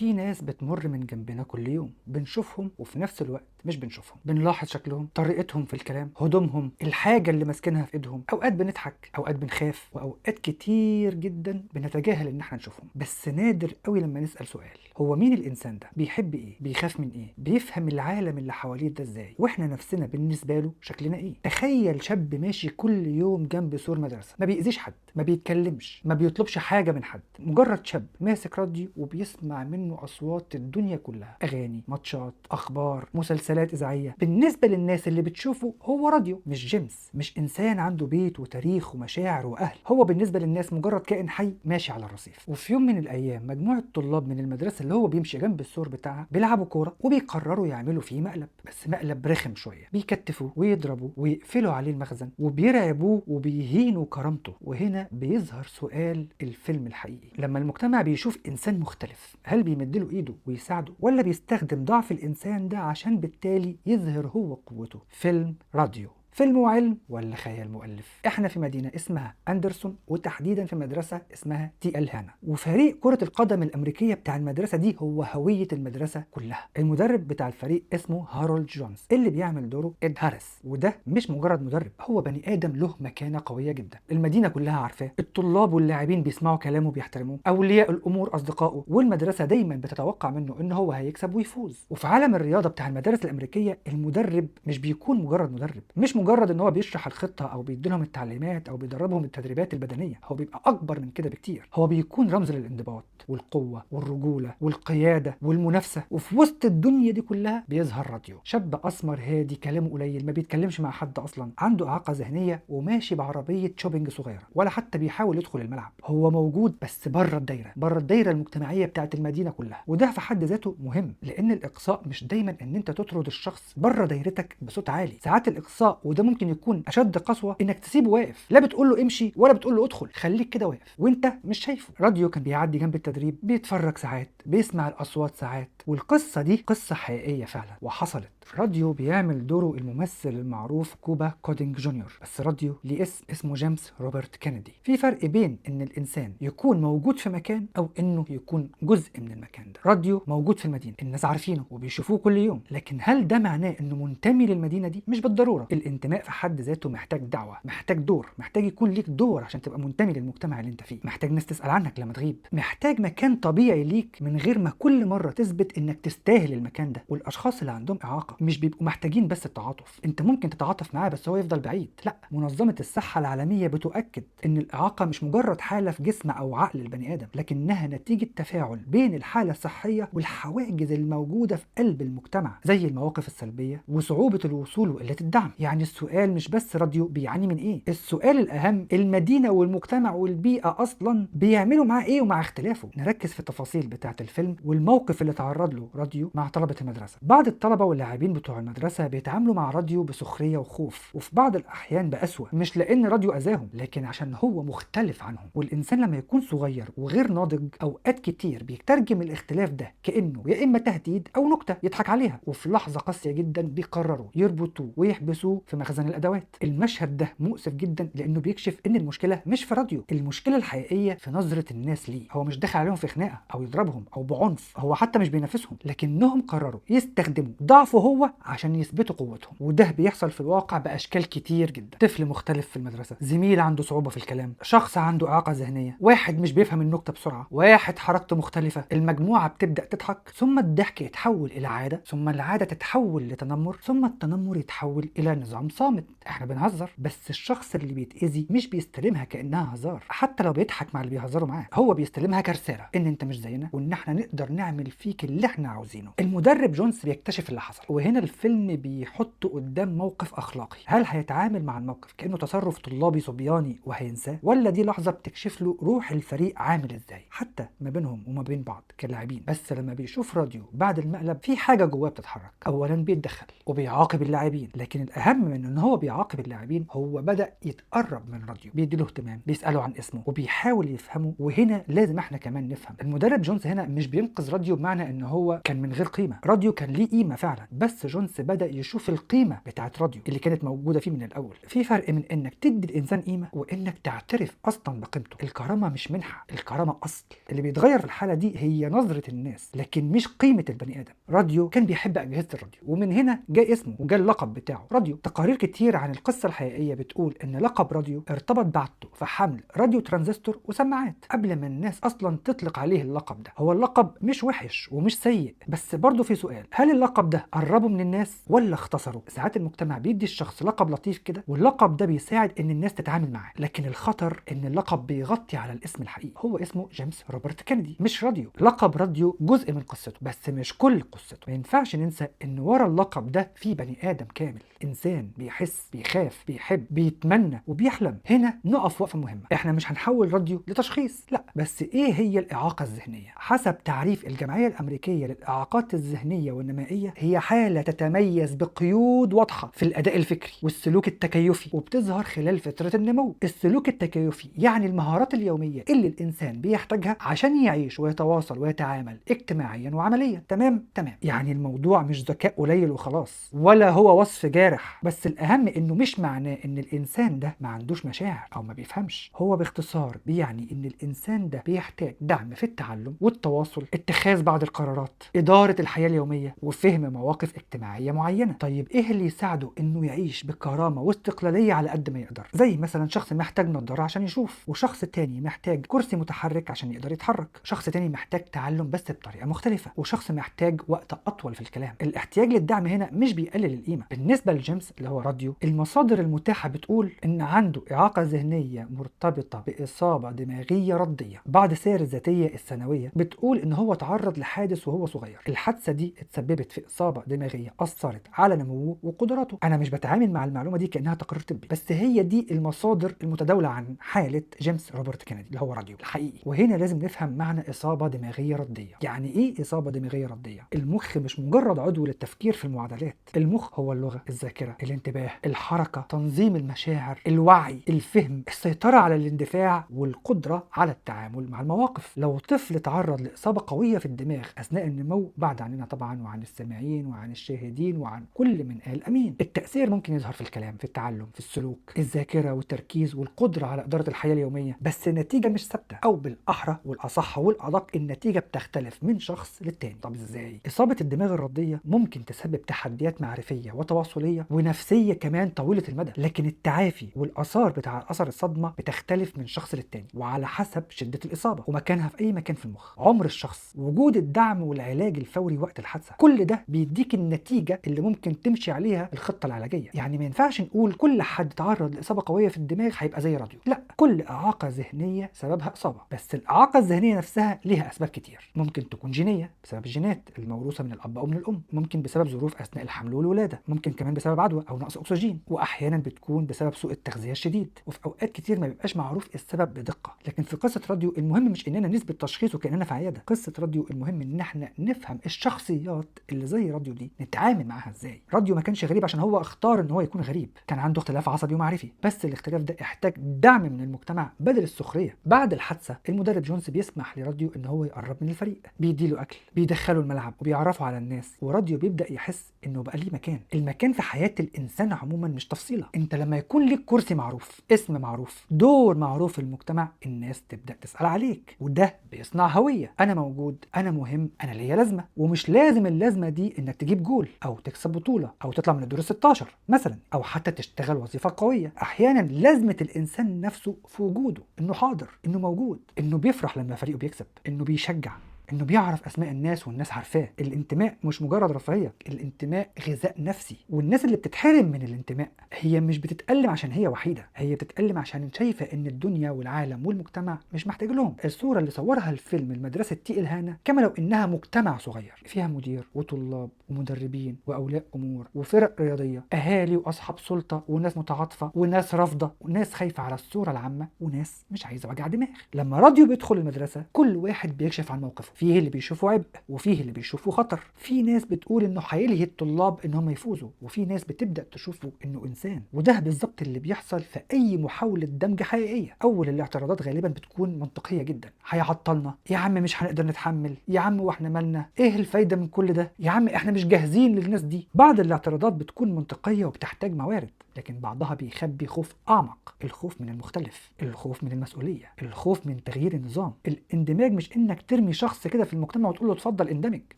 في ناس بتمر من جنبنا كل يوم، بنشوفهم وفي نفس الوقت مش بنشوفهم، بنلاحظ شكلهم، طريقتهم في الكلام، هدومهم، الحاجة اللي ماسكينها في ايدهم. اوقات بنضحك، اوقات بنخاف، واوقات كتير جدا بنتجاهل ان احنا نشوفهم. بس نادر قوي لما نسأل سؤال: هو مين الانسان ده؟ بيحب ايه؟ بيخاف من ايه؟ بيفهم العالم اللي حواليه ده ازاي؟ واحنا نفسنا بالنسبة له شكلنا ايه؟ تخيل شاب ماشي كل يوم جنب سور مدرسة، ما بيأذيش حد، ما بيتكلمش، ما بيطلبش حاجة من حد، مجرد شاب ماسك راديو وبيسمع منه أصوات الدنيا كلها، أغاني، ماتشات، أخبار، مسلسلات إذاعية. بالنسبة للناس اللي بتشوفه هو راديو، مش جيمس، مش إنسان عنده بيت وتاريخ ومشاعر وأهل. هو بالنسبة للناس مجرد كائن حي ماشي على الرصيف. وفي يوم من الأيام مجموعة طلاب من المدرسة اللي هو بيمشي جنب السور بتاعها بيلعبوا كورة، وبيقرروا يعملوا فيه مقلب، بس مقلب رخم شوية. بيكتفوا ويضربوا ويقفلوا عليه المخزن وبيرعبوه وبيهينوا كرامته. وهنا بيظهر سؤال الفيلم الحقيقي: لما المجتمع بيشوف إنسان مختلف، هل بيمدله إيده ويساعده، ولا بيستخدم ضعف الإنسان ده عشان بالتالي يظهر هو قوته؟ فيلم راديو، فيلم وعلم ولا خيال مؤلف؟ احنا في مدينة اسمها أندرسون، وتحديدا في مدرسة اسمها تي ال هانا، وفريق كرة القدم الأمريكية بتاع المدرسة دي هو هوية المدرسة كلها. المدرب بتاع الفريق اسمه هارولد جونز، اللي بيعمل دوره إد هاريس، وده مش مجرد مدرب، هو بني آدم له مكانة قوية جدا. المدينة كلها عارفاه، الطلاب واللاعبين بيسمعوا كلامه وبيحترموه، أولياء الأمور أصدقائه، والمدرسة دايما بتتوقع منه إن هو هيكسب ويفوز. وفي عالم الرياضة بتاع المدارس الأمريكية المدرب مش بيكون مجرد مدرب، مش مجرد ان هو بيشرح الخطه او بيديلهم التعليمات او بيدربهم التدريبات البدنيه، هو بيبقى اكبر من كده بكتير. هو بيكون رمز للانضباط والقوه والرجوله والقياده والمنافسه. وفي وسط الدنيا دي كلها بيظهر راديو، شاب اسمر هادي كلامه قليل، ما بيتكلمش مع حد اصلا، عنده اعاقه ذهنيه وماشي بعربيه شوبينج صغيره، ولا حتى بيحاول يدخل الملعب. هو موجود بس بره الدايره، بره الدايره المجتمعيه بتاعه المدينه كلها. وده في حد ذاته مهم، لان الاقصاء مش دايما ان انت تطرد الشخص بره دايرتك بصوت عالي. ساعات الاقصاء، وده ممكن يكون اشد قسوه، انك تسيبه واقف، لا بتقول له امشي ولا بتقول له ادخل، خليك كده واقف وانت مش شايفه. راديو كان بيعدي جنب التدريب، بيتفرج ساعات، بيسمع الاصوات ساعات. والقصه دي قصه حقيقيه فعلا وحصلت. راديو بيعمل دوره الممثل المعروف كوبا كودينج جونيور، بس راديو ليه اسمه جيمس روبرت كينيدي. في فرق بين ان الانسان يكون موجود في مكان او انه يكون جزء من المكان ده. راديو موجود في المدينه، الناس عارفينه وبيشوفوه كل يوم، لكن هل ده معناه انه منتمي للمدينه دي؟ مش بالضروره. الانتماء في حد ذاته محتاج دعوه، محتاج دور، محتاج يكون ليك دور عشان تبقى منتمي للمجتمع اللي انت فيه، محتاج ناس تسال عنك لما تغيب، محتاج مكان طبيعي ليك من غير ما كل مره تثبت انك تستاهل المكان ده. والاشخاص اللي عندهم اعاقه مش بيبقوا محتاجين بس التعاطف، انت ممكن تتعاطف معاه بس هو يفضل بعيد. لا، منظمه الصحه العالميه بتؤكد ان الاعاقه مش مجرد حاله في جسم او عقل البني ادم، لكنها نتيجه تفاعل بين الحاله الصحيه والحواجز الموجوده في قلب المجتمع، زي المواقف السلبيه وصعوبه الوصول وقله الدعم. يعني السؤال مش بس راديو بيعاني من ايه، السؤال الاهم المدينه والمجتمع والبيئه اصلا بيعملوا معاه ايه ومع اختلافه. نركز في التفاصيل بتاعه الفيلم والموقف اللي تعرض له راديو مع طلبه المدرسه. بعض الطلبه واللاعبين بتوع المدرسه بيتعاملوا مع راديو بسخريه وخوف، وفي بعض الاحيان بأسوأ، مش لان راديو اذاهم، لكن عشان هو مختلف عنهم. والانسان لما يكون صغير وغير ناضج اوقات كتير بيترجم الاختلاف ده كانه يا اما تهديد او نكته يضحك عليها، وفي لحظه قاسيه جدا بيقرروا يربطوه ويحبسوه في مخزن الادوات. المشهد ده مؤسف جدا لانه بيكشف ان المشكله مش في راديو، المشكله الحقيقيه في نظره الناس ليه. هو مش داخل عليهم في خناقه او يضربهم او بعنف، هو حتى مش بينافسهم، لكنهم قرروا يستخدموا ضعفه هو عشان يثبتوا قوتهم. وده بيحصل في الواقع باشكال كتير جدا: طفل مختلف في المدرسه، زميل عنده صعوبه في الكلام، شخص عنده اعاقه ذهنيه، واحد مش بيفهم النكته بسرعه، واحد حركته مختلفه. المجموعه بتبدا تضحك، ثم الضحك يتحول الى عاده، ثم العاده تتحول لتنمر، ثم التنمر يتحول الى نظام صامت. احنا بنهزر، بس الشخص اللي بيتاذي مش بيستلمها كانها هزار، حتى لو بيضحك مع اللي بيهزروا معاه، هو بيستلمها كرساله ان انت مش زينا وان احنا نقدر نعمل فيك اللي احنا عاوزينه. المدرب جونز بيكتشف اللي حصل، وهنا الفيلم بيحطه قدام موقف اخلاقي. هل هيتعامل مع الموقف كانه تصرف طلابي صبياني وهينساه، ولا دي لحظه بتكشف له روح الفريق عامل ازاي حتى ما بينهم وما بين بعض كلاعبين؟ بس لما بيشوف راديو بعد المقلب في حاجه جواه بتتحرك. اولا بيتدخل وبيعاقب اللاعبين، لكن الاهم من من ان هو بيعاقب اللاعبين هو بدأ يتقرب من راديو، بيديله اهتمام، بيسأله عن اسمه وبيحاول يفهمه. وهنا لازم احنا كمان نفهم المدرب جونز هنا مش بينقذ راديو بمعنى ان هو كان من غير قيمة. راديو كان ليه قيمة فعلا، بس جونز بدأ يشوف القيمة بتاعت راديو اللي كانت موجودة فيه من الاول. في فرق من انك تدي الانسان قيمة وانك تعترف اصلا بقيمته. الكرامة مش منحة، الكرامة اصل. اللي بيتغير في الحالة دي هي نظرة الناس لكن مش قيمة البني ادم. راديو كان بيحب اجهزة الراديو ومن هنا جاء اسمه وجاء اللقب بتاعه راديو. تقارير كتير عن القصة الحقيقية بتقول ان لقب راديو ارتبط بعدته في حمل راديو ترانزستور وسماعات قبل ما الناس اصلا تطلق عليه اللقب ده. هو اللقب مش وحش ومش سيء، بس برضه في سؤال، هل اللقب ده قربه من الناس ولا اختصره؟ ساعات المجتمع بيدي الشخص لقب لطيف كده واللقب ده بيساعد ان الناس تتعامل معاه، لكن الخطر ان اللقب بيغطي على الاسم الحقيقي. هو اسمه جيمس روبرت كينيدي مش راديو. لقب راديو جزء من قصته بس مش كل قصته. ما ينفعش ننسى ان ورا اللقب ده في بني ادم كامل، انسان بيحس، بيخاف، بيحب، بيتمنى وبيحلم. هنا نقف وقفه مهمه، احنا مش هنحول راديو لتشخيص، لا، بس ايه هي الاعاقه الذهنيه؟ حسب تعريف الجمعيه الامريكيه للاعاقات الذهنيه والنمائيه هي حاله تتميز بقيود واضحه في الاداء الفكري والسلوك التكيفي وبتظهر خلال فتره النمو. السلوك التكيفي يعني المهارات اليوميه اللي الانسان بيحتاجها عشان يعيش ويتواصل ويتعامل اجتماعيا وعمليا. تمام. يعني الموضوع مش ذكاء قليل وخلاص ولا هو وصف جارح، بس الاهم انه مش معناه ان الانسان ده ما عندوش مشاعر او ما بيفهمش. هو باختصار بيعني ان الانسان ده بيحتاج دعم في التعلم والتواصل، اتخاذ بعض القرارات، اداره الحياه اليوميه، وفهم مواقف اجتماعيه معينه. طيب ايه اللي يساعده انه يعيش بكرامه واستقلاليه على قد ما يقدر؟ زي مثلا شخص محتاج نظاره عشان يشوف، وشخص تاني محتاج كرسي متحرك عشان يقدر يتحرك، شخص تاني محتاج تعلم بس بطريقه مختلفه، وشخص محتاج وقت اطول في الكلام. الاحتياج للدعم هنا مش بيقلل القيمه. بالنسبه لجيمس اللي هو راديو، المصادر المتاحه بتقول ان عنده اعاقه ذهنيه مرتبطه باصابه دماغيه رديه. بعض السير الذاتيه السنويه بتقول ان هو تعرض لحادث وهو صغير. الحادثه دي اتسببت في اصابه دماغيه اثرت على نموه وقدراته. انا مش بتعامل مع المعلومه دي كانها تقرير طبي، بس هي دي المصادر المتداوله عن حاله جيمس روبرت كينيدي اللي هو راديو الحقيقي. وهنا لازم نفهم معنى اصابه دماغيه رديه. يعني ايه اصابه دماغيه رديه؟ المخ مش مجرد عضو للتفكير في المعادلات. المخ هو اللغه، الذاكره، الانتباه، الحركه، تنظيم المشاعر، الوعي، الفهم، السيطره على الاندفاع، والقدره على التعامل مع المواقف. لو طفل تعرض لاصابه قويه في الدماغ اثناء النمو، بعد عننا طبعا وعن السامعين وعن الشاهدين وعن كل من قال امين، التاثير ممكن يظهر في الكلام، في التعلم، في السلوك، الذاكره والتركيز والقدره على اداره الحياه اليوميه. بس النتيجه مش ثابته، او بالاحرى والاصح والادق النتيجه بتختلف من شخص للتاني. طب ازاي؟ اصابه الدماغ الرديه ممكن تسبب تحديات معرفيه وتواصليه ونفسيه كمان طويله المدى، لكن التعافي والاثار بتاع اثر الصدمه بتختلف من شخص للتاني وعلى حسب شده الاصابه ومكانها في اي مكان في المخ، عمر الشخص، وجود الدعم والعلاج الفوري وقت الحادثه. كل ده بيديك النتيجه اللي ممكن تمشي عليها الخطه العلاجيه. يعني ما ينفعش نقول كل حد تعرض لاصابه قويه في الدماغ هيبقى زي راديو، لا، كل اعاقه ذهنيه سببها اصابه، بس الاعاقه الذهنيه نفسها ليها اسباب كتير. ممكن تكون جينيه بسبب الجينات الموروثه من الاب او من الام، ممكن بسبب ظروف اثناء الحمل والولاده، ممكن كمان بسبب عدوى او نقص اكسجين، واحيانا بتكون بسبب سوء التغذيه الشديد، وفي اوقات كتير ما بيبقاش معروف السبب بدقه. لكن في قصه راديو المهم مش اننا نثبت تشخيص وكاننا في عياده. قصه راديو المهم ان احنا نفهم الشخصيات اللي زي راديو دي نتعامل معاها ازاي. راديو ما كانش غريب عشان هو اختار ان هو يكون غريب، كان عنده اختلاف عصبي ومعرفي، بس الاختلاف ده احتاج دعم من المجتمع بدل السخريه. بعد الحادثه المدرب جونز بيسمح لراديو ان هو يقرب من الفريق، بيديله اكل، بيدخله الملعب، وبيعرفه على الناس، وراديو بيبدا يحس انه بقى ليه مكان. المكان في حياه الانسان عموما مش تفصيله. انت لما يكون ليك كرسي معروف، اسم معروف، دور معروف في المجتمع، الناس تبدا تسال عليك، وده بيصنع هويه. انا موجود، انا مهم، انا ليا لازمه. ومش لازم اللازمه دي انك تجيب جول او تكسب بطوله او تطلع من الدور 16 مثلا، او حتى تشتغل وظيفه قويه. احيانا لازمه الانسان نفسه في وجوده، انه حاضر، انه موجود، انه بيفرح لما فريقه بيكسب، انه بيشجع، انه بيعرف اسماء الناس والناس عارفاه. الانتماء مش مجرد رفاهيه، الانتماء غذاء نفسي. والناس اللي بتتحرم من الانتماء هي مش بتتألم عشان هي وحيده، هي بتتألم عشان شايفه ان الدنيا والعالم والمجتمع مش محتاج لهم. الصوره اللي صورها الفيلم المدرسه تي الهانه كما لو انها مجتمع صغير فيها مدير وطلاب ومدربين واولياء امور وفرق رياضيه، اهالي واصحاب سلطه وناس متعاطفه وناس رافضه وناس خايفه على الصوره العامه وناس مش عايزه وجع دماغ. لما راديو بيدخل المدرسه كل واحد بيكشف عن موقفه، فيه اللي بيشوفوا عبء وفيه اللي بيشوفوا خطر. في ناس بتقول انه هيلهي الطلاب انهم يفوزوا، وفي ناس بتبدا تشوفه انه انسان. وده بالظبط اللي بيحصل في اي محاوله دمج حقيقيه. اول الاعتراضات غالبا بتكون منطقيه جدا، هيعطلنا يا عم، مش هنقدر نتحمل يا عم، واحنا مالنا، ايه الفايده من كل ده يا عم، احنا مش جاهزين للناس دي. بعض الاعتراضات بتكون منطقيه وبتحتاج موارد، لكن بعضها بيخبي خوف اعمق، الخوف من المختلف، الخوف من المسؤوليه، الخوف من تغيير النظام. الاندماج مش انك ترمي شخص كده في المجتمع وتقول له اتفضل اندمج.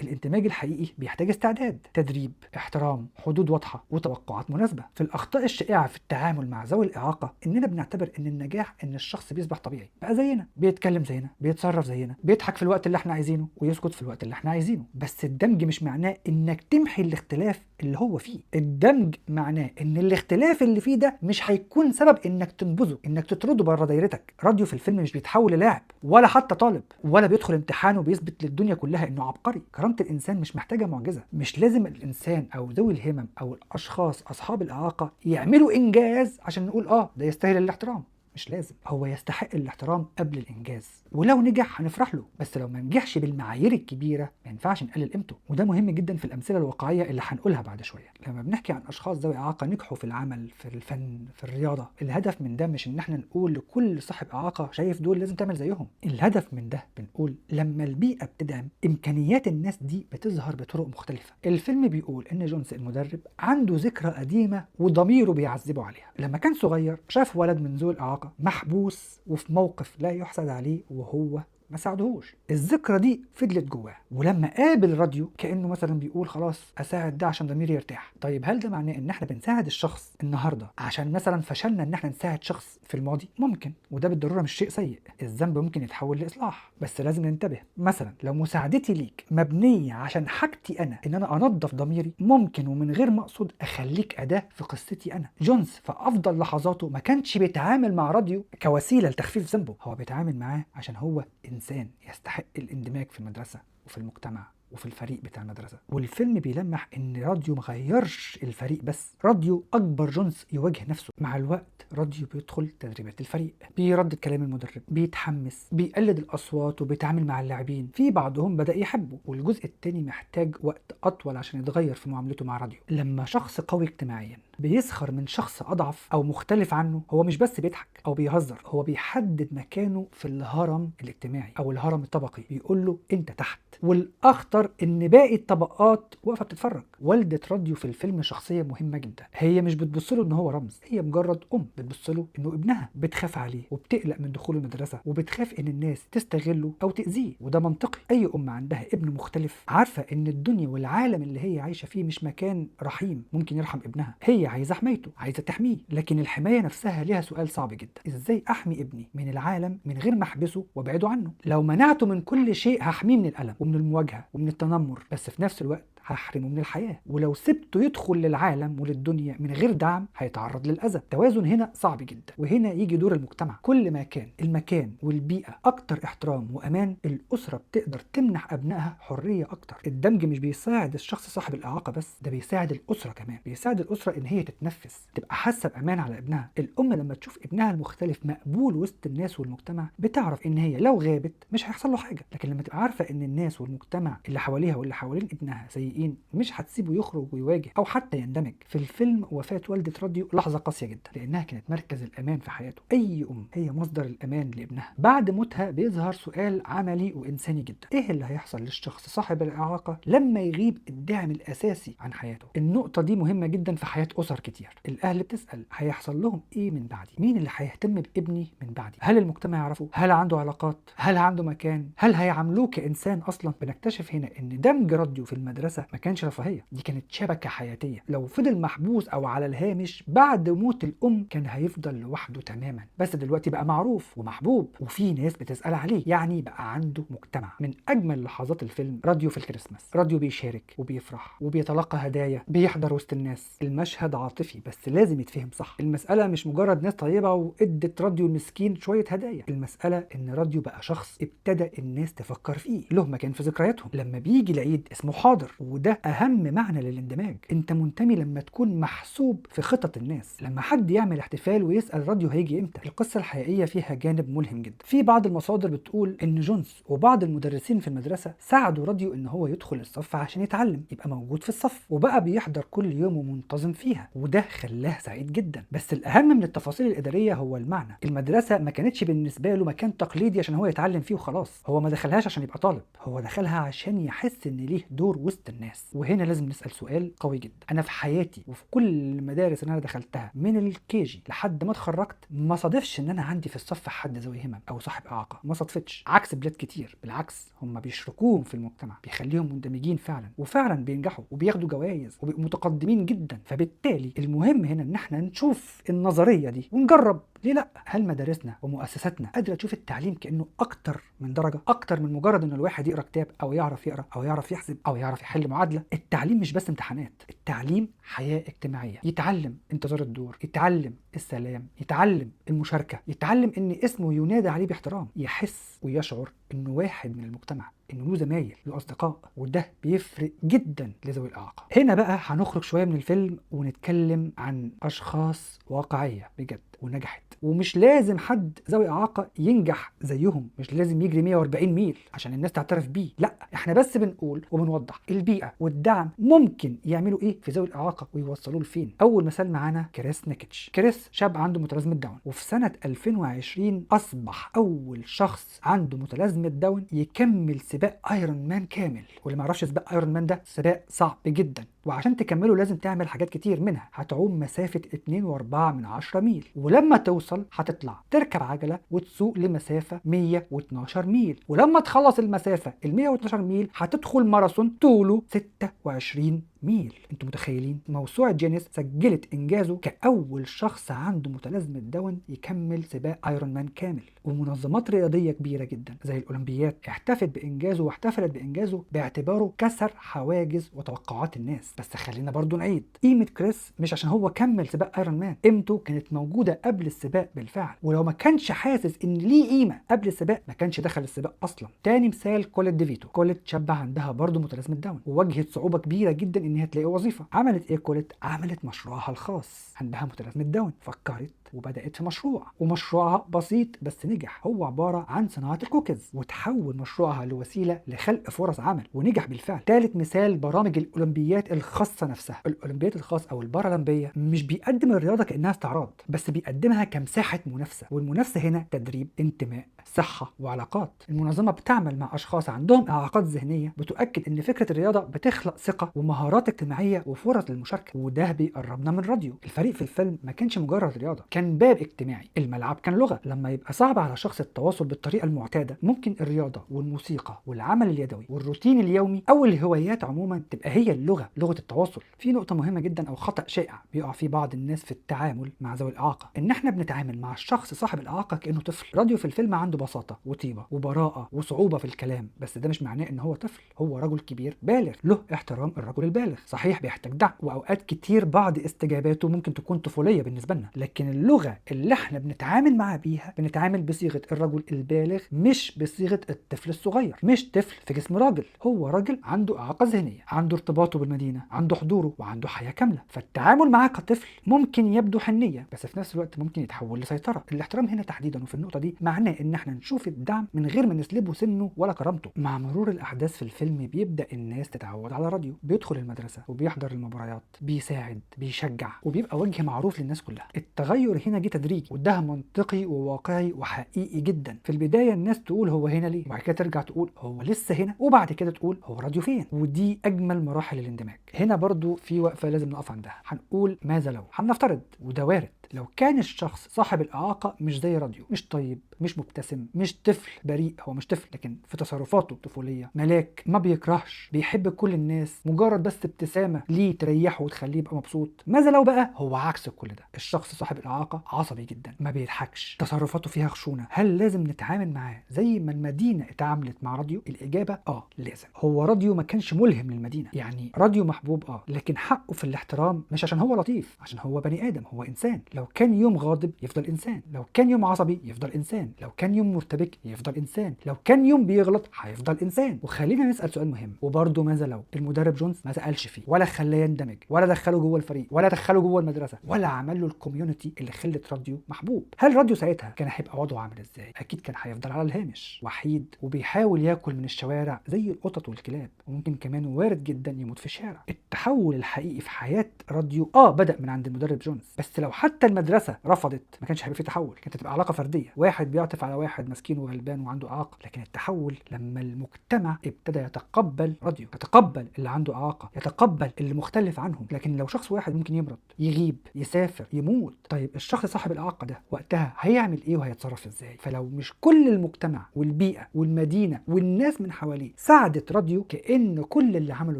الاندماج الحقيقي بيحتاج استعداد، تدريب، احترام، حدود واضحه وتوقعات مناسبه. في الاخطاء الشائعه في التعامل مع ذوي الاعاقه اننا بنعتبر ان النجاح ان الشخص بيصبح طبيعي، بقى زينا، بيتكلم زينا، بيتصرف زينا، بيضحك في الوقت اللي احنا عايزينه ويسكت في الوقت اللي احنا عايزينه. بس الدمج مش معناه انك تمحي الاختلاف اللي هو فيه. الدمج معناه ان الاختلاف اللي فيه ده مش هيكون سبب انك تنبذه، انك تطرده بره دايرتك. راديو في الفيلم مش بيتحول للاعب ولا حتى طالب، ولا بيدخل امتحان وبيثبت للدنيا كلها انه عبقري. كرامه الانسان مش محتاجه معجزه. مش لازم الانسان او ذوي الهمم او الاشخاص اصحاب الاعاقه يعملوا انجاز عشان نقول ده يستاهل الاحترام. مش لازم، هو يستحق الاحترام قبل الانجاز، ولو نجح هنفرح له، بس لو ما نجحش بالمعايير الكبيره ما ينفعش نقلل قيمته. وده مهم جدا في الامثله الواقعيه اللي هنقولها بعد شويه. لما بنحكي عن اشخاص ذوي اعاقه نجحوا في العمل، في الفن، في الرياضه، الهدف من ده مش ان احنا نقول لكل صاحب اعاقه شايف دول لازم تعمل زيهم. الهدف من ده بنقول لما البيئه بتدعم امكانيات الناس دي بتظهر بطرق مختلفه. الفيلم بيقول ان جونز المدرب عنده ذكرى قديمه وضميره بيعذبه عليها. لما كان صغير شاف ولد من ذوي الاعاقه محبوس وفي موقف لا يحسد عليه وهو ما ساعدهوش. الذكرى دي فضلت جواه، ولما قابل راديو كانه مثلا بيقول خلاص اساعد ده عشان ضميري يرتاح. طيب هل ده معناه ان احنا بنساعد الشخص النهارده عشان مثلا فشلنا ان احنا نساعد شخص في الماضي؟ ممكن، وده بالضروره مش شيء سيء. الذنب ممكن يتحول لاصلاح، بس لازم ننتبه. مثلا لو مساعدتي ليك مبنيه عشان حاجتي انا ان انا انظف ضميري، ممكن ومن غير ما اقصد اخليك اداه في قصتي انا. جونز في افضل لحظاته ما كانش بيتعامل مع راديو كوسيله لتخفيف ذنبه، هو بيتعامل معاه عشان هو إنسان يستحق الاندماج في المدرسة وفي المجتمع وفي الفريق بتاع المدرسة. والفيلم بيلمح ان راديو مغيرش الفريق بس، راديو اكبر جونز يواجه نفسه. مع الوقت راديو بيدخل تدريبات الفريق، بيردد كلام المدرب، بيتحمس، بيقلد الاصوات وبيتعامل مع اللاعبين. في بعضهم بدأ يحبه، والجزء التاني محتاج وقت اطول عشان يتغير في معاملته مع راديو. لما شخص قوي اجتماعيا بيسخر من شخص اضعف او مختلف عنه، هو مش بس بيضحك او بيهزر، هو بيحدد مكانه في الهرم الاجتماعي او الهرم الطبقي، بيقول له انت تحت. والاخطر ان باقي الطبقات واقفه بتتفرج. والده راديو في الفيلم شخصيه مهمه جدا، هي مش بتبص له ان هو رمز، هي مجرد بتبص له انه ابنها، بتخاف عليه وبتقلق من دخوله المدرسه وبتخاف ان الناس تستغله او تاذيه. وده منطقي، اي عندها ابن مختلف عارفه ان الدنيا والعالم اللي هي عايشه فيه مش مكان رحيم ممكن يرحم ابنها. هي عايزه حمايته، عايزه تحميه، لكن الحمايه نفسها ليها سؤال صعب جدا، ازاي احمي ابني من العالم من غير ما احبسه وابعده عنه؟ لو منعته من كل شيء هحميه من الالم ومن المواجهه ومن التنمر، بس في نفس الوقت هحرمه من الحياة. ولو سبته يدخل للعالم وللدنيا من غير دعم هيتعرض للأذى. التوازن هنا صعب جدا، وهنا يجي دور المجتمع. كل ما كان المكان والبيئة أكتر احترام وأمان، الأسرة بتقدر تمنح أبنائها حرية أكتر. الدمج مش بيساعد الشخص صاحب الإعاقة بس، ده بيساعد الأسرة كمان، بيساعد الأسرة إن هي تتنفس، تبقى حاسة بأمان على ابنها. الأم لما تشوف ابنها المختلف مقبول وسط الناس والمجتمع بتعرف إن هي لو غابت مش هيحصل له حاجة، لكن لما تبقى عارفة إن الناس والمجتمع اللي حواليها واللي حوالين ابنها سيئين مش هتسيبه يخرج ويواجه او حتى يندمج. في الفيلم وفاة والدة راديو لحظة قاسية جدا، لانها كانت مركز الامان في حياته. اي هي مصدر الامان لابنها. بعد موتها بيظهر سؤال عملي وانساني جدا، ايه اللي هيحصل للشخص صاحب الاعاقة لما يغيب الدعم الاساسي عن حياته؟ النقطة دي مهمة جدا في حياة اسر كتير. الاهل بتسأل هيحصل لهم ايه من بعدي؟ مين اللي هيهتم بابني من بعدي؟ هل المجتمع يعرفه؟ هل عنده علاقات؟ هل عنده مكان؟ هل هيعاملوه كانسان اصلا؟ بنكتشف هنا ان دمج راديو في المدرسة ما كانش رفاهية، دي كانت شبكة حياتية. لو فضل محبوس او على الهامش بعد موت الام كان هيفضل لوحده تماما، بس دلوقتي بقى معروف ومحبوب وفي ناس بتسأل عليه، يعني بقى عنده مجتمع. من اجمل لحظات الفيلم راديو في الكريسماس. راديو بيشارك وبيفرح وبيتلقى هدايا، بيحضر وسط الناس. المشهد عاطفي بس لازم يتفهم صح. المسألة مش مجرد ناس طيبة وادت راديو المسكين شوية هدايا، المسألة ان راديو بقى شخص ابتدى الناس تفكر فيه، له مكان في ذكرياتهم. لما بيجي العيد اسمه حاضر، وده اهم معنى للاندماج. انت منتمي لما تكون محسوب في خطط الناس. لما حد يعمل احتفال ويسأل راديو هيجي امتى، القصة الحقيقية فيها جانب ملهم جدا. في بعض المصادر بتقول ان جونز وبعض المدرسين في المدرسة ساعدوا راديو ان هو يدخل الصف عشان يتعلم، يبقى موجود في الصف وبقى بيحضر كل يوم ومنتظم فيها، وده خلاه سعيد جدا. بس الاهم من التفاصيل الاداريه هو المعنى. المدرسه ما كانتش بالنسبه له مكان تقليدي عشان هو يتعلم فيه وخلاص، هو ما دخلهاش عشان يبقى طالب، هو دخلها عشان يحس ان ليه دور وسط الناس. وهنا لازم نسال سؤال قوي جدا. انا في حياتي وفي كل المدارس اللي انا دخلتها من الكيجي لحد ما اتخرجت ما صادفش ان انا عندي في الصف حد ذوي همم او صاحب اعاقه، ما صادفتش. عكس بلاد كتير، بالعكس هم بيشركوهم في المجتمع، بيخليهم مندمجين فعلا، وفعلا بينجحوا وبياخدوا جوائز وبيبقوا متقدمين جدا. فبالتالي المهم هنا ان احنا نشوف النظريه دي ونجرب. ليه لا؟ هل مدارسنا ومؤسساتنا قادره تشوف التعليم كانه اكتر من درجه، اكتر من مجرد ان الواحد يقرا كتاب او يعرف يقرا او يعرف يحسب او يعرف يحل معادله؟ التعليم مش بس امتحانات، التعليم حياه اجتماعيه. يتعلم انتظار الدور، يتعلم السلام، يتعلم المشاركه، يتعلم ان اسمه ينادى عليه باحترام، يحس ويشعر انه واحد من المجتمع، انه له زمايل، له اصدقاء، وده بيفرق جدا لذوي الاعاقه. هنا بقى هنخرج شويه من الفيلم ونتكلم عن اشخاص واقعيه بجد ونجحت. ومش لازم حد ذوي اعاقه ينجح زيهم، مش لازم يجري 140 ميل عشان الناس تعترف بيه، لا، احنا بس بنقول وبنوضح البيئه والدعم ممكن يعملوا ايه في ذوي الاعاقه ويوصلوه لفين. اول مثال معانا كريس نيكيتش. كريس شاب عنده متلازمه داون، وفي سنه 2020 اصبح اول شخص عنده متلازمه داون يكمل سباق ايرون مان كامل. واللي ما يعرفش سباق ايرون مان ده سباق صعب جدا، وعشان تكمله لازم تعمل حاجات كتير، منها هتعوم مسافه 2.4 ميل، ولما توصل هتطلع تركب عجله وتسوق لمسافه 112 ميل، ولما تخلص المسافه ال 112 ميل هتدخل ماراثون طوله 26 ميل. انتوا متخيلين؟ موسوعة جينيس سجلت انجازه كأول شخص عنده متلازمة داون يكمل سباق ايرون مان كامل. ومنظمات رياضية كبيرة جدا زي الاولمبيات احتفلت بانجازه واحتفلت بانجازه باعتباره كسر حواجز وتوقعات الناس. بس خلينا برضو نعيد قيمة كريس، مش عشان هو كمل سباق ايرون مان، قيمته كانت موجودة قبل السباق بالفعل، ولو ما كانش حاسس ان ليه قيمة قبل السباق ما كانش دخل السباق اصلا. تاني مثال كوليت ديفيتو. كوليت شابة عندها برضو متلازمة داون وواجهت صعوبة كبيرة جدا ان هي تلاقي وظيفه. عملت ايه كوليت؟ عملت مشروعها الخاص. عندها متلازمه داون، فكرت وبدات في مشروع، ومشروعها بسيط بس نجح. هو عباره عن صناعه الكوكيز، وتحول مشروعها لوسيله لخلق فرص عمل ونجح بالفعل. ثالث مثال برامج الاولمبيات الخاصه نفسها. الاولمبيات الخاص او البارالمبيه مش بيقدم الرياضه كانها استعراض، بس بيقدمها كمساحه منافسه، والمنافسه هنا تدريب، انتماء، صحه وعلاقات. المنظمه بتعمل مع اشخاص عندهم اعاقات ذهنيه، بتؤكد ان فكره الرياضه بتخلق ثقه ومهارات اجتماعيه وفرص للمشاركه، وده بيقربنا من راديو. الفريق في الفيلم ما كانش مجرد رياضه، كان باب اجتماعي. الملعب كان لغه. لما يبقى صعب على شخص التواصل بالطريقه المعتاده، ممكن الرياضه والموسيقى والعمل اليدوي والروتين اليومي او الهوايات عموما تبقى هي اللغه، لغه التواصل. في نقطه مهمه جدا او خطا شائع بيقع فيه بعض الناس في التعامل مع ذوي الاعاقه، ان احنا بنتعامل مع الشخص صاحب الاعاقه كانه طفل. راديو في الفيلم عنده بساطه وطيبه وبراءه وصعوبه في الكلام، بس ده مش معناه ان هو طفل، هو رجل كبير بالغ له احترام الرجل البالغ. صحيح بيحتاج دعم، واوقات كتير بعض استجاباته ممكن تكون طفوليه بالنسبه لنا، لكن اللغه اللي احنا بنتعامل معاه بيها بنتعامل بصيغه الرجل البالغ، مش بصيغه الطفل الصغير. مش طفل في جسم راجل، هو راجل عنده اعاقه ذهنيه، عنده ارتباطه بالمدينه، عنده حضوره، وعنده حياه كامله. فالتعامل معاه كطفل ممكن يبدو حنيه، بس في نفس الوقت ممكن يتحول لسيطره. الاحترام هنا تحديدا وفي النقطه دي معناه ان احنا نشوف الدعم من غير ما نسلبه سنه ولا كرامته. مع مرور الاحداث في الفيلم بيبدا الناس تتعود على راديو، بيدخل المدرسه وبيحضر المباريات، بيساعد، بيشجع، وبيبقى وجه معروف للناس كلها. التغير هنا جه تدريجي، وده منطقي وواقعي وحقيقي جدا. في البدايه الناس تقول هو هنا ليه، وبعد كده ترجع تقول هو لسه هنا، وبعد كده تقول هو راديو فين. ودي اجمل مراحل الاندماج. هنا برضو في وقفه لازم نقف عندها، هنقول ماذا لو. هنفترض وده وارد لو كان الشخص صاحب الإعاقة مش زي راديو، مش طيب، مش مبتسم، مش طفل بريء، هو مش طفل لكن في تصرفاته الطفولية ملاك، ما بيكرهش، بيحب كل الناس، مجرد بس ابتسامة ليه تريحه وتخليه يبقى مبسوط. ماذا لو بقى هو عكس كل ده؟ الشخص صاحب الإعاقة عصبي جدا، ما بيضحكش، تصرفاته فيها خشونة. هل لازم نتعامل معاه زي ما المدينة اتعاملت مع راديو؟ الإجابة لازم. هو راديو ما كانش ملهم للمدينة، يعني راديو محبوب لكن حقه في الاحترام، مش عشان هو لطيف، عشان هو بني آدم، هو إنسان. لو كان يوم غاضب يفضل إنسان، لو كان يوم عصبي يفضل إنسان، لو كان يوم مرتبك يفضل إنسان، لو كان يوم بيغلط هيفضل إنسان. وخلينا نسأل سؤال مهم، وبرضه ماذا لو المدرب جونز ما سألش فيه ولا خلاه يندمج ولا دخله جوه الفريق ولا دخله جوه المدرسة ولا عمل له الكوميونتي اللي خلت راديو محبوب؟ هل راديو ساعتها كان هيبقى وضعه عامل ازاي؟ اكيد كان هيفضل على الهامش، وحيد وبيحاول ياكل من الشوارع زي القطط والكلاب، وممكن كمان وارد جدا يموت في الشارع. التحول الحقيقي في حياة راديو بدأ من عند المدرب جونز، بس لو حتى المدرسة رفضت ما كانش هيبقى في تحول، كانت هتبقى علاقة فردية، واحد بيعطف على واحد مسكين وغلبان وعنده إعاقة. لكن التحول لما المجتمع ابتدى يتقبل راديو، يتقبل اللي عنده إعاقة، يتقبل اللي مختلف عنهم. لكن لو شخص واحد ممكن يمرض، يغيب، يسافر، يموت، طيب الشخص صاحب الإعاقة ده وقتها هيعمل ايه وهيتصرف ازاي؟ فلو مش كل المجتمع والبيئة والمدينة والناس من حواليه ساعدت راديو، كأن كل اللي عمله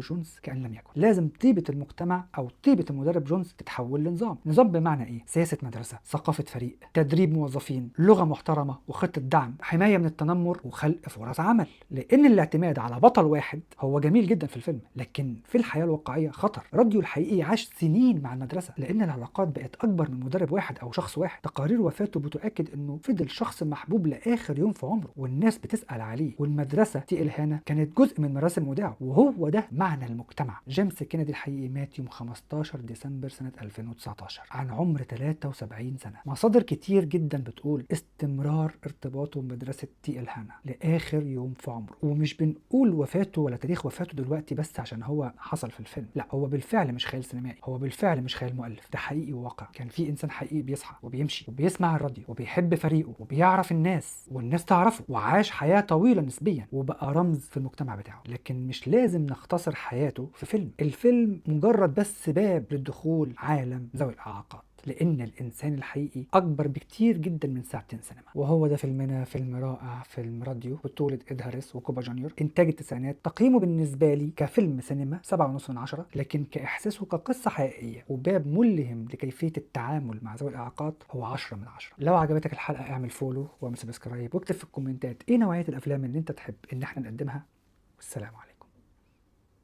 جونز كأن لم يكن. لازم طيبة المجتمع او طيبة المدرب جونز تتحول لنظام. نظام بمعنى ايه؟ سياسة مدرسة، ثقافة فريق، تدريب موظفين، لغة محترمة وخطة دعم، حماية من التنمر وخلق فرص عمل. لان الاعتماد على بطل واحد هو جميل جدا في الفيلم، لكن في الحياة الواقعية خطر. راديو الحقيقي عاش سنين مع المدرسة لان العلاقات بقت اكبر من مدرب واحد او شخص واحد. تقارير وفاته بتؤكد انه فضل شخص محبوب لاخر يوم في عمره، والناس بتسأل عليه، والمدرسة تقل هنا كانت جزء من مراسم وداعه. وهو ده معنى المجتمع. جيمس كينيدي الحقيقي مات يوم 15 ديسمبر سنة 2019 عن عمر 73 سنة. مصادر كتير جدا بتقول استمرار ارتباطه بمدرسة تي الهانا لآخر يوم في عمره. ومش بنقول وفاته ولا تاريخ وفاته دلوقتي بس عشان هو حصل في الفيلم، لا، هو بالفعل مش خيال سينمائي، هو بالفعل مش خيال مؤلف، ده حقيقي وواقع. كان في انسان حقيقي بيصحى وبيمشي وبيسمع الراديو وبيحب فريقه وبيعرف الناس والناس تعرفه، وعاش حياة طويلة نسبيا وبقى رمز في المجتمع بتاعه. لكن مش لازم نختصر حياته في فيلم. الفيلم مجرد بس باب للدخول عالم ذوي الإعاقات، لأن الإنسان الحقيقي أكبر بكتير جدا من ساعتين سينما. وهو ده فيلمنا، فيلم رائع، فيلم راديو، بطولة إد هاريس وكوبا جونيور، إنتاج التسعينات. تقييمه بالنسبة لي كفيلم سينما 7.5 من 10، لكن كإحساسه كقصة حقيقية وباب ملهم لكيفية التعامل مع ذوي الإعاقات هو 10 من 10. لو عجبتك الحلقة اعمل فولو واعمل سبسكرايب واكتب في الكومنتات إيه نوعية الأفلام اللي أنت تحب إن احنا نقدمها. والسلام عليكم.